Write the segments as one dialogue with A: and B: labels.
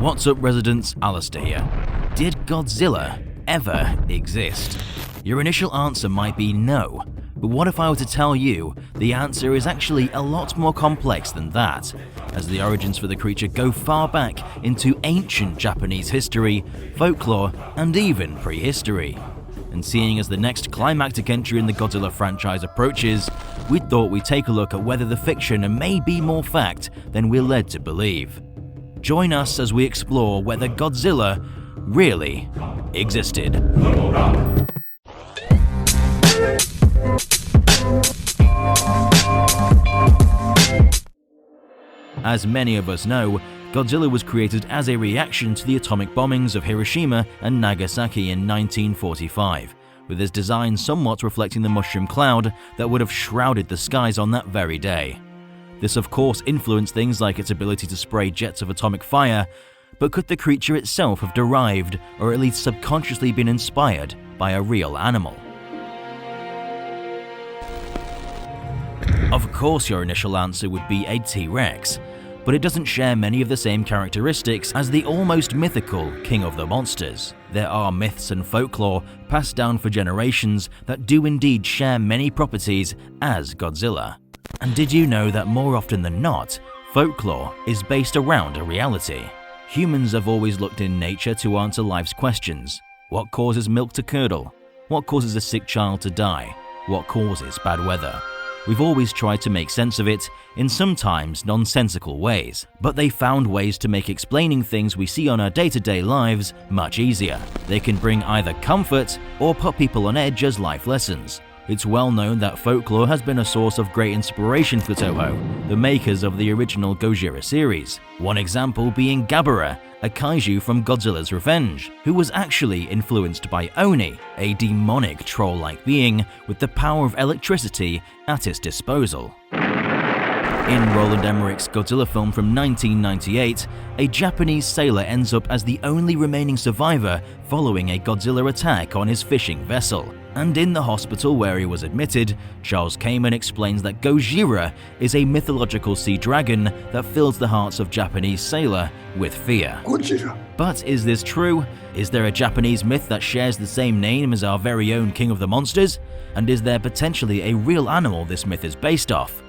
A: What's up residents, Alistair here. Did Godzilla ever exist? Your initial answer might be no, but what if I were to tell you the answer is actually a lot more complex than that, as the origins for the creature go far back into ancient Japanese history, folklore, and even prehistory. And seeing as the next climactic entry in the Godzilla franchise approaches, we thought we'd take a look at whether the fiction may be more fact than we're led to believe. Join us as we explore whether Godzilla really existed. As many of us know, Godzilla was created as a reaction to the atomic bombings of Hiroshima and Nagasaki in 1945, with his design somewhat reflecting the mushroom cloud that would have shrouded the skies on that very day. This of course influenced things like its ability to spray jets of atomic fire, but could the creature itself have derived, or at least subconsciously been inspired, by a real animal? Of course your initial answer would be a T-Rex, but it doesn't share many of the same characteristics as the almost mythical King of the Monsters. There are myths and folklore passed down for generations that do indeed share many properties as Godzilla. And did you know that more often than not, folklore is based around a reality? Humans have always looked in nature to answer life's questions. What causes milk to curdle? What causes a sick child to die? What causes bad weather? We've always tried to make sense of it in sometimes nonsensical ways, but they found ways to make explaining things we see on our day-to-day lives much easier. They can bring either comfort or put people on edge as life lessons. It's well known that folklore has been a source of great inspiration for Toho, the makers of the original Gojira series. One example being Gabara, a kaiju from Godzilla's Revenge, who was actually influenced by Oni, a demonic troll-like being with the power of electricity at its disposal. In Roland Emmerich's Godzilla film from 1998, a Japanese sailor ends up as the only remaining survivor following a Godzilla attack on his fishing vessel. And in the hospital where he was admitted, Charles Kamen explains that Gojira is a mythological sea dragon that fills the hearts of Japanese sailor with fear.
B: Godzilla.
A: But is this true? Is there a Japanese myth that shares the same name as our very own King of the Monsters? And is there potentially a real animal this myth is based off?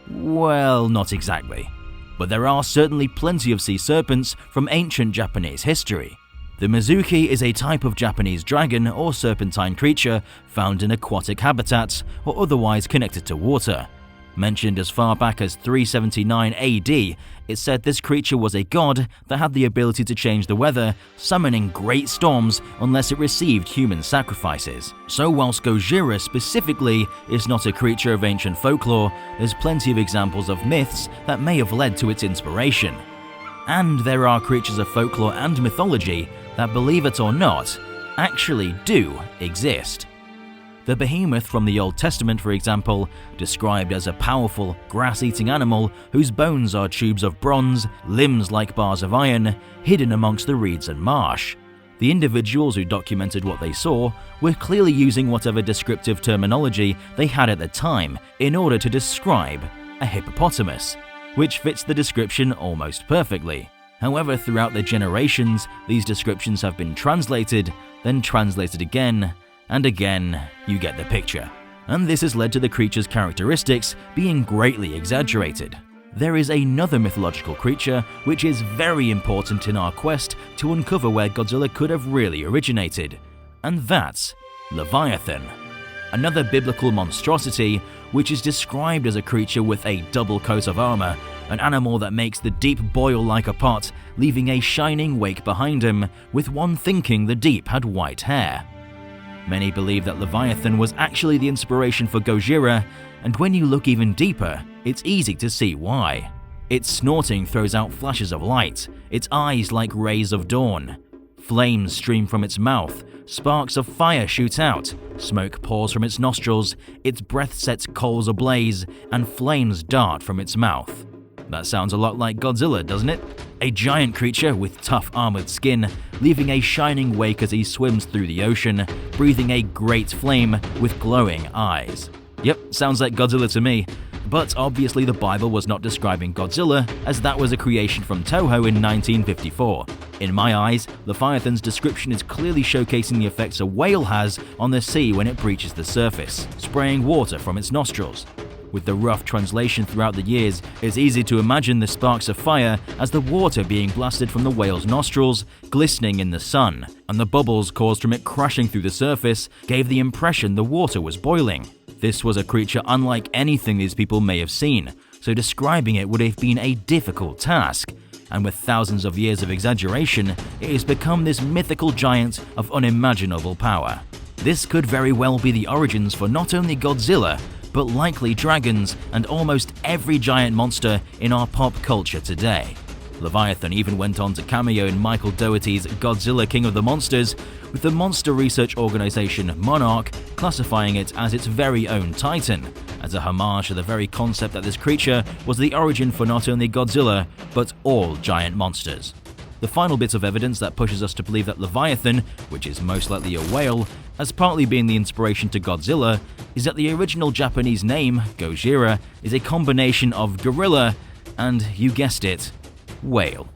A: Well, not exactly. But there are certainly plenty of sea serpents from ancient Japanese history. The Mizuki is a type of Japanese dragon or serpentine creature found in aquatic habitats or otherwise connected to water. Mentioned as far back as 379 AD, it said this creature was a god that had the ability to change the weather, summoning great storms unless it received human sacrifices. So whilst Gojira specifically is not a creature of ancient folklore, there's plenty of examples of myths that may have led to its inspiration. And there are creatures of folklore and mythology that, believe it or not, actually do exist. The behemoth from the Old Testament, for example, described as a powerful, grass-eating animal whose bones are tubes of bronze, limbs like bars of iron, hidden amongst the reeds and marsh. The individuals who documented what they saw were clearly using whatever descriptive terminology they had at the time in order to describe a hippopotamus, which fits the description almost perfectly. However, throughout the generations, these descriptions have been translated, then translated again, and again. You get the picture. And this has led to the creature's characteristics being greatly exaggerated. There is another mythological creature which is very important in our quest to uncover where Godzilla could have really originated, and that's Leviathan. Another biblical monstrosity which is described as a creature with a double coat of armor, an animal that makes the deep boil like a pot, leaving a shining wake behind him, with one thinking the deep had white hair. Many believe that Leviathan was actually the inspiration for Gojira, and when you look even deeper, it's easy to see why. Its snorting throws out flashes of light, its eyes like rays of dawn. Flames stream from its mouth, sparks of fire shoot out, smoke pours from its nostrils, its breath sets coals ablaze, and flames dart from its mouth. That sounds a lot like Godzilla, doesn't it? A giant creature with tough armored skin, leaving a shining wake as he swims through the ocean, breathing a great flame with glowing eyes. Yep, sounds like Godzilla to me. But obviously the Bible was not describing Godzilla, as that was a creation from Toho in 1954. In my eyes, Leviathan's description is clearly showcasing the effects a whale has on the sea when it breaches the surface, spraying water from its nostrils. With the rough translation throughout the years, it's easy to imagine the sparks of fire as the water being blasted from the whale's nostrils, glistening in the sun, and the bubbles caused from it crashing through the surface gave the impression the water was boiling. This was a creature unlike anything these people may have seen, so describing it would have been a difficult task. And with thousands of years of exaggeration, it has become this mythical giant of unimaginable power. This could very well be the origins for not only Godzilla, but likely dragons and almost every giant monster in our pop culture today. Leviathan even went on to cameo in Michael Dougherty's Godzilla King of the Monsters, with the monster research organization Monarch classifying it as its very own titan, as a homage to the very concept that this creature was the origin for not only Godzilla, but all giant monsters. The final bits of evidence that pushes us to believe that Leviathan, which is most likely a whale, has partly been the inspiration to Godzilla, is that the original Japanese name, Gojira, is a combination of gorilla and, you guessed it, whale.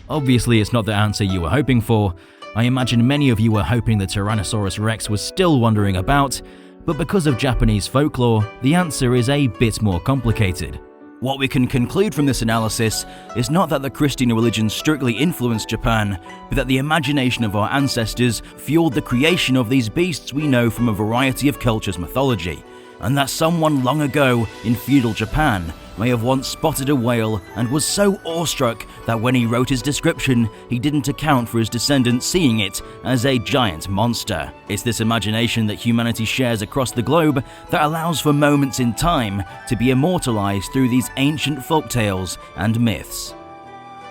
A: Obviously, it's not the answer you were hoping for. I imagine many of you were hoping the Tyrannosaurus Rex was still wandering about, but because of Japanese folklore, the answer is a bit more complicated. What we can conclude from this analysis is not that the Christian religion strictly influenced Japan, but that the imagination of our ancestors fueled the creation of these beasts we know from a variety of cultures' mythology, and that someone long ago in feudal Japan may have once spotted a whale and was so awestruck that when he wrote his description, he didn't account for his descendants seeing it as a giant monster. It's this imagination that humanity shares across the globe that allows for moments in time to be immortalized through these ancient folktales and myths.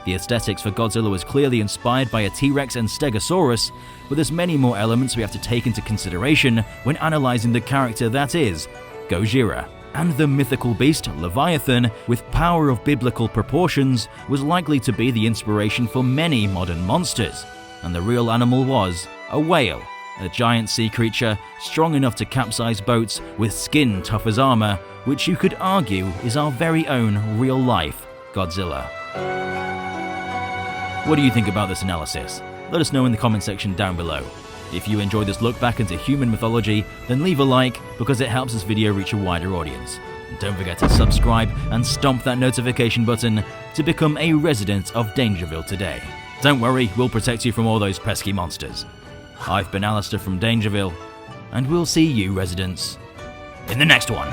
A: The aesthetics for Godzilla was clearly inspired by a T-Rex and Stegosaurus, but there's many more elements we have to take into consideration when analyzing the character that is Gojira. And the mythical beast, Leviathan, with power of biblical proportions, was likely to be the inspiration for many modern monsters. And the real animal was a whale, a giant sea creature strong enough to capsize boats with skin tough as armor, which you could argue is our very own real-life Godzilla. What do you think about this analysis? Let us know in the comment section down below. If you enjoyed this look back into human mythology, then leave a like because it helps this video reach a wider audience. And don't forget to subscribe and stomp that notification button to become a resident of Dangerville today. Don't worry, we'll protect you from all those pesky monsters. I've been Alistair from Dangerville, and we'll see you residents in the next one.